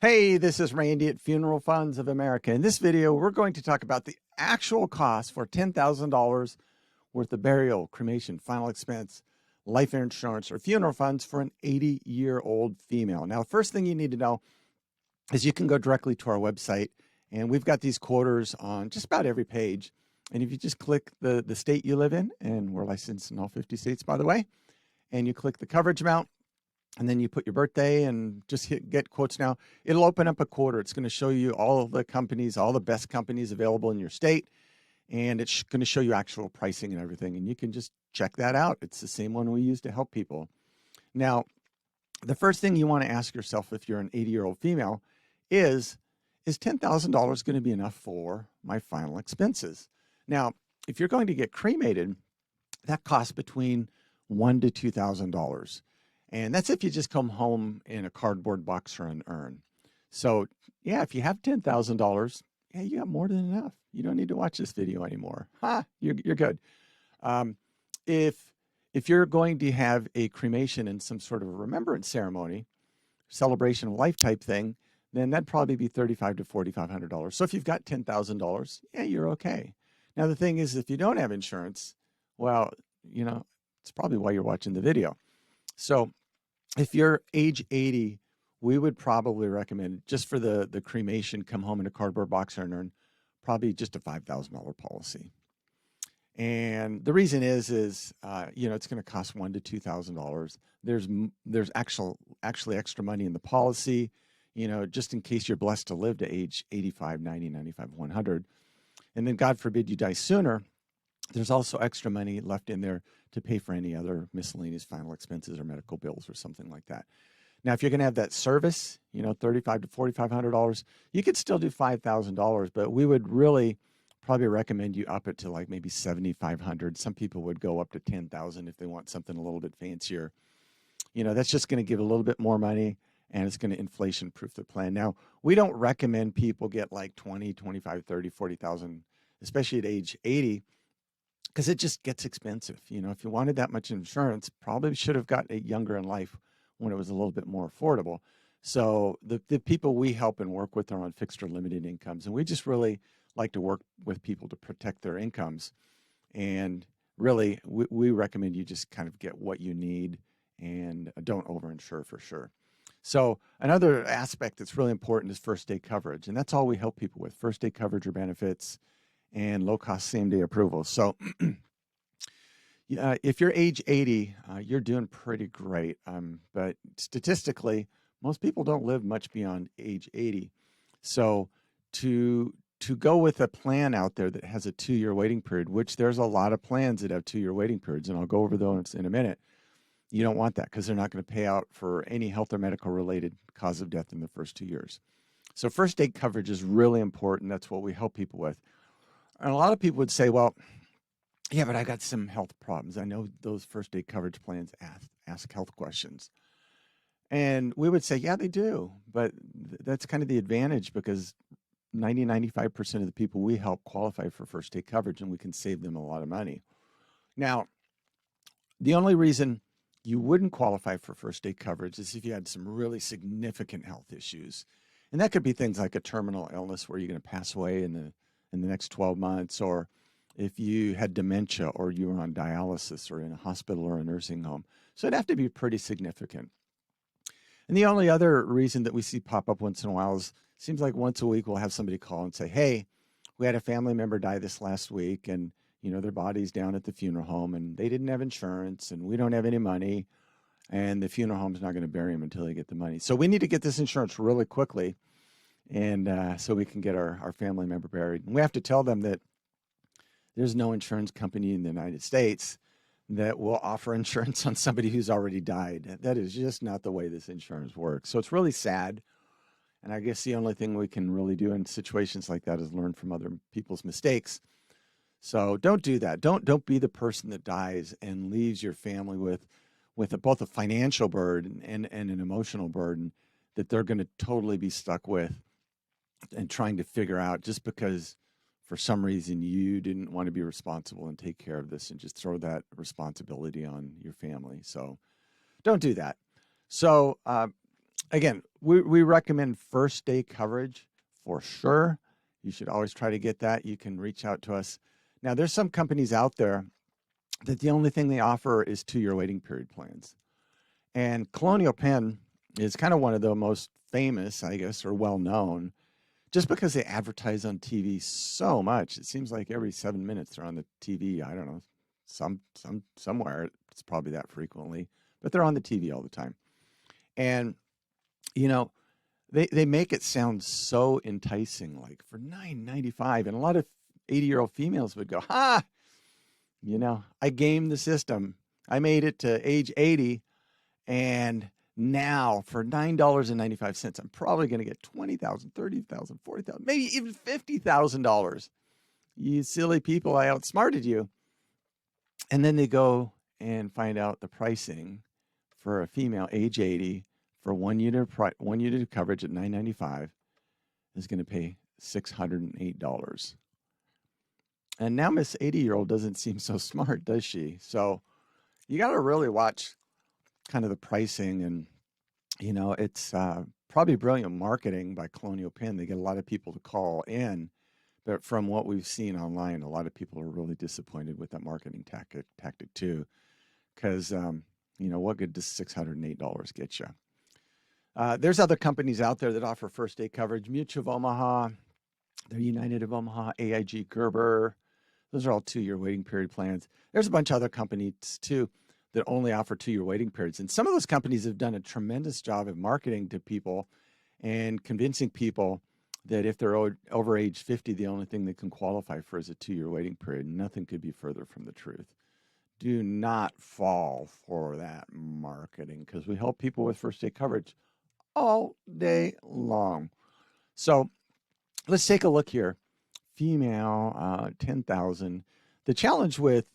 Hey, this is Randy at Funeral Funds of America. In this video, we're going to talk about the actual cost for $10,000 worth of burial, cremation, final expense, life insurance, or funeral funds for an 80-year-old female. Now, the first thing you need to know is you can go directly to our website, and we've got these quoters on just about every page. And if you just click the state you live in, and we're licensed in all 50 states, by the way, and you click the coverage amount, and then you put your birthday and just hit get quotes now, it'll open up a quoter. It's going to show you all of the companies, all the best companies available in your state, and it's going to show you actual pricing and everything, and you can just check that out. It's the same one we use to help people. Now, the first thing you want to ask yourself if you're an 80-year-old female is $10,000 going to be enough for my final expenses? Now, if you're going to get cremated, that costs between $1,000 to $2,000. And that's if you just come home in a cardboard box or an urn. So yeah, if you have $10,000, yeah, you got more than enough. You don't need to watch this video anymore. You're good. If you're going to have a cremation and some sort of a remembrance ceremony, celebration of life type thing, then that'd probably be $3,500 to $4,500. So if you've got $10,000, yeah, you're okay. Now the thing is, if you don't have insurance, well, it's probably why you're watching the video. So if you're age 80, we would probably recommend, just for the cremation, come home in a cardboard box or an urn, probably just a $5,000 policy. And the reason is it's going to cost $1,000 to $2,000. There's actually extra money in the policy, just in case you're blessed to live to age 85, 90, 95, 100. And then God forbid you die sooner, there's also extra money left in there to pay for any other miscellaneous final expenses or medical bills or something like that. Now, if you're going to have that service, $3,500 to $4,500, you could still do $5,000, but we would really probably recommend you up it to like maybe $7,500. Some people would go up to $10,000 if they want something a little bit fancier. That's just going to give a little bit more money, and it's going to inflation-proof the plan. Now, we don't recommend people get like 20, 25, 30, 40,000, especially at age 80, because it just gets expensive. If you wanted that much insurance, probably should have got it younger in life when it was a little bit more affordable. So the people we help and work with are on fixed or limited incomes, and we just really like to work with people to protect their incomes. And really, we recommend you just kind of get what you need and don't overinsure for sure. So another aspect that's really important is first day coverage, and that's all we help people with: first day coverage or benefits, and low-cost same-day approval. So if you're age 80, you're doing pretty great. But statistically, most people don't live much beyond age 80. So to go with a plan out there that has a 2-year waiting period, which there's a lot of plans that have 2-year waiting periods, and I'll go over those in a minute, you don't want that because they're not going to pay out for any health or medical related cause of death in the first 2 years. So first day coverage is really important. That's what we help people with. And a lot of people would say, well, yeah, but I got some health problems. I know those first day coverage plans ask health questions. And we would say, yeah, they do. But that's kind of the advantage, because 95% of the people we help qualify for first day coverage, and we can save them a lot of money. Now, the only reason you wouldn't qualify for first day coverage is if you had some really significant health issues. And that could be things like a terminal illness where you're going to pass away in the next 12 months, or if you had dementia, or you were on dialysis, or in a hospital or a nursing home. So it'd have to be pretty significant. And the only other reason that we see pop up once in a while is, seems like once a week we'll have somebody call and say, hey, we had a family member die this last week, and their body's down at the funeral home, and they didn't have insurance, and we don't have any money, and the funeral home's not going to bury them until they get the money. So we need to get this insurance really quickly, and so we can get our family member buried. And we have to tell them that there's no insurance company in the United States that will offer insurance on somebody who's already died. That is just not the way this insurance works. So it's really sad. And I guess the only thing we can really do in situations like that is learn from other people's mistakes. So don't do that. Don't be the person that dies and leaves your family with both a financial burden and an emotional burden that they're going to totally be stuck with and trying to figure out, just because for some reason you didn't want to be responsible and take care of this, and just throw that responsibility on your family. So don't do that. So again, we recommend first day coverage for sure. You should always try to get that. You can reach out to us. Now, there's some companies out there that the only thing they offer is 2-year waiting period plans. And Colonial Penn is kind of one of the most famous, I guess, or well known, just because they advertise on TV so much. It seems like every 7 minutes they're on the TV. I don't know, somewhere it's probably that frequently, but they're on the TV all the time. And you know, they make it sound so enticing, like for $9.95, and a lot of 80-year-old females would go, "Ha! I gamed the system. I made it to age 80, and now for $9.95, I'm probably going to get $20,000, $30,000, $40,000, maybe even $50,000. You silly people, I outsmarted you." And then they go and find out the pricing for a female age 80 for one unit of coverage at $9.95 is going to pay $608. And now Miss 80-year-old doesn't seem so smart, does she? So you got to really watch kind of the pricing, and it's probably brilliant marketing by Colonial Penn. They get a lot of people to call in, but from what we've seen online, a lot of people are really disappointed with that marketing tactic too, because what good does $608 get you? There's other companies out there that offer first day coverage. Mutual of Omaha, they're United of Omaha, AIG, Gerber. Those are all 2-year waiting period plans. There's a bunch of other companies too that only offer 2-year waiting periods. And some of those companies have done a tremendous job of marketing to people and convincing people that if they're over age 50, the only thing they can qualify for is a 2-year waiting period. Nothing could be further from the truth. Do not fall for that marketing, because we help people with first day coverage all day long. So let's take a look here. Female, 10,000. The challenge with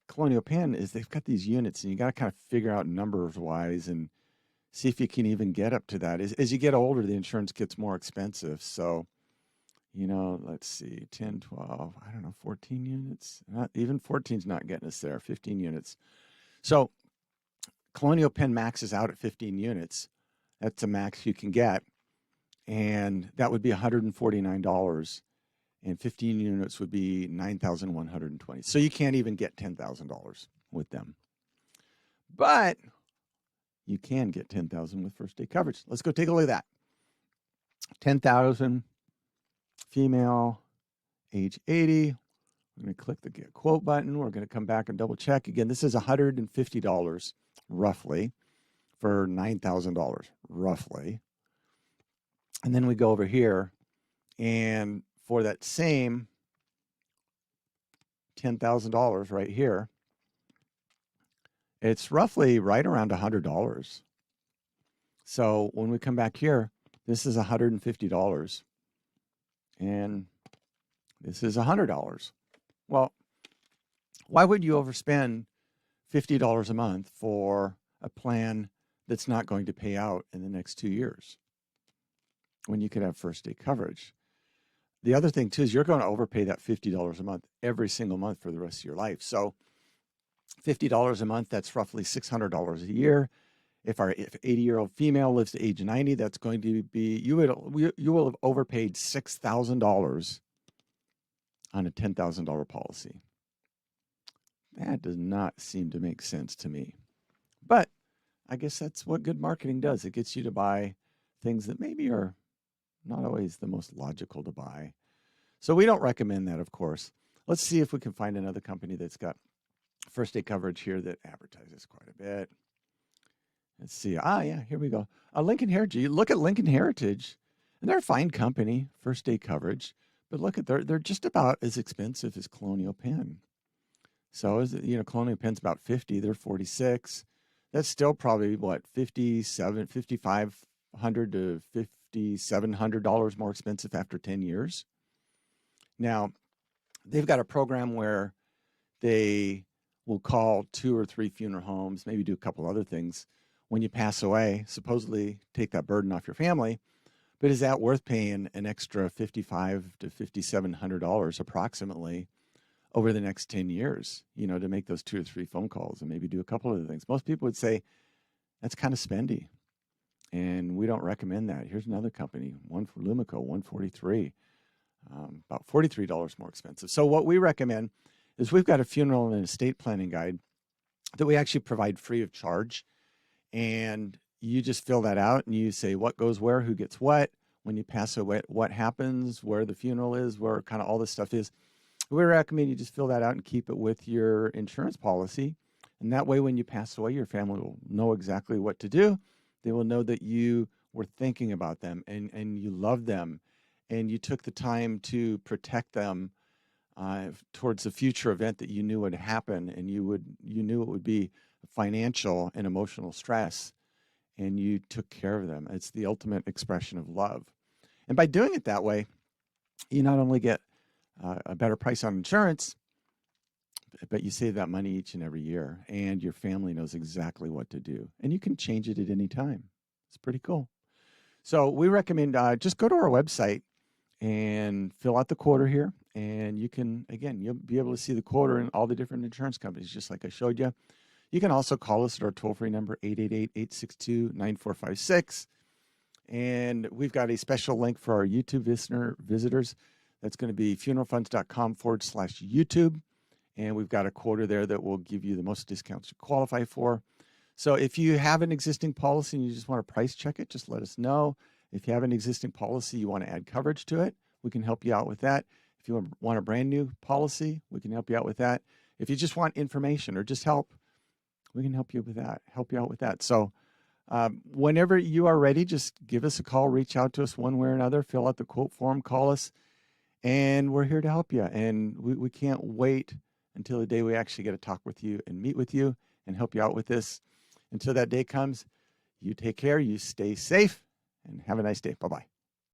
Colonial Penn is they've got these units, and you got to kind of figure out numbers wise and see if you can even get up to that. As you get older, the insurance gets more expensive. So, let's see, 10, 12, 14 units. Not even 14 is not getting us there. 15 units. So Colonial Penn maxes out at 15 units. That's the max you can get. And that would be $149. And 15 units would be $9,120. So you can't even get $10,000 with them. But you can get $10,000 with first day coverage. Let's go take a look at that. 10,000, female, age 80. We're going to click the get quote button. We're going to come back and double check. Again, this is $150 roughly for $9,000 roughly. And then we go over here, and for that same $10,000 right here, it's roughly right around $100. So when we come back here, this is $150, and this is $100. Well, why would you overspend $50 a month for a plan that's not going to pay out in the next 2 years when you could have first day coverage? The other thing too is you're going to overpay that $50 a month every single month for the rest of your life. So $50 a month, that's roughly $600 a year. If 80-year-old female lives to age 90, that's going to be, you will have overpaid $6,000 on a $10,000 policy. That does not seem to make sense to me. But I guess that's what good marketing does. It gets you to buy things that maybe are not always the most logical to buy. So we don't recommend that, of course. Let's see if we can find another company that's got first day coverage here that advertises quite a bit. Let's see. Yeah, here we go. Lincoln Heritage. You look at Lincoln Heritage, and they're a fine company, first day coverage. But look at they're just about as expensive as Colonial Penn. So Colonial Penn's about 50. They're 46. That's still probably what, $5,500 to $5,700 more expensive after 10 years. Now, they've got a program where they will call 2 or 3 funeral homes, maybe do a couple other things when you pass away, supposedly take that burden off your family. But is that worth paying an extra $5,500 to $5,700 approximately over the next 10 years, to make those 2 or 3 phone calls and maybe do a couple other things? Most people would say that's kind of spendy. And we don't recommend that. Here's another company, one for Lumico, 143, about $43 more expensive. So what we recommend is we've got a funeral and estate planning guide that we actually provide free of charge. And you just fill that out and you say what goes where, who gets what, when you pass away, what happens, where the funeral is, where kind of all this stuff is. We recommend you just fill that out and keep it with your insurance policy. And that way, when you pass away, your family will know exactly what to do. They will know that you were thinking about them and you love them and you took the time to protect them towards a future event that you knew would happen, and you knew it would be financial and emotional stress, and you took care of them. It's the ultimate expression of love. And by doing it that way, you not only get a better price on insurance, but you save that money each and every year, and your family knows exactly what to do, and you can change it at any time. It's pretty cool. So we recommend just go to our website and fill out the quote here, and you can, again, you'll be able to see the quote in all the different insurance companies, just like I showed you. You can also call us at our toll-free number, 888-862-9456. And we've got a special link for our YouTube visitors. That's going to be funeralfunds.com/YouTube. And we've got a quoter there that will give you the most discounts you qualify for. So if you have an existing policy and you just want to price check it, just let us know. If you have an existing policy, you want to add coverage to it, we can help you out with that. If you want a brand new policy, we can help you out with that. If you just want information or just help, we can help you out with that. So whenever you are ready, just give us a call, reach out to us one way or another, fill out the quote form, call us, and we're here to help you. And we can't wait until the day we actually get to talk with you and meet with you and help you out with this. Until that day comes, you take care, you stay safe, and have a nice day. Bye-bye.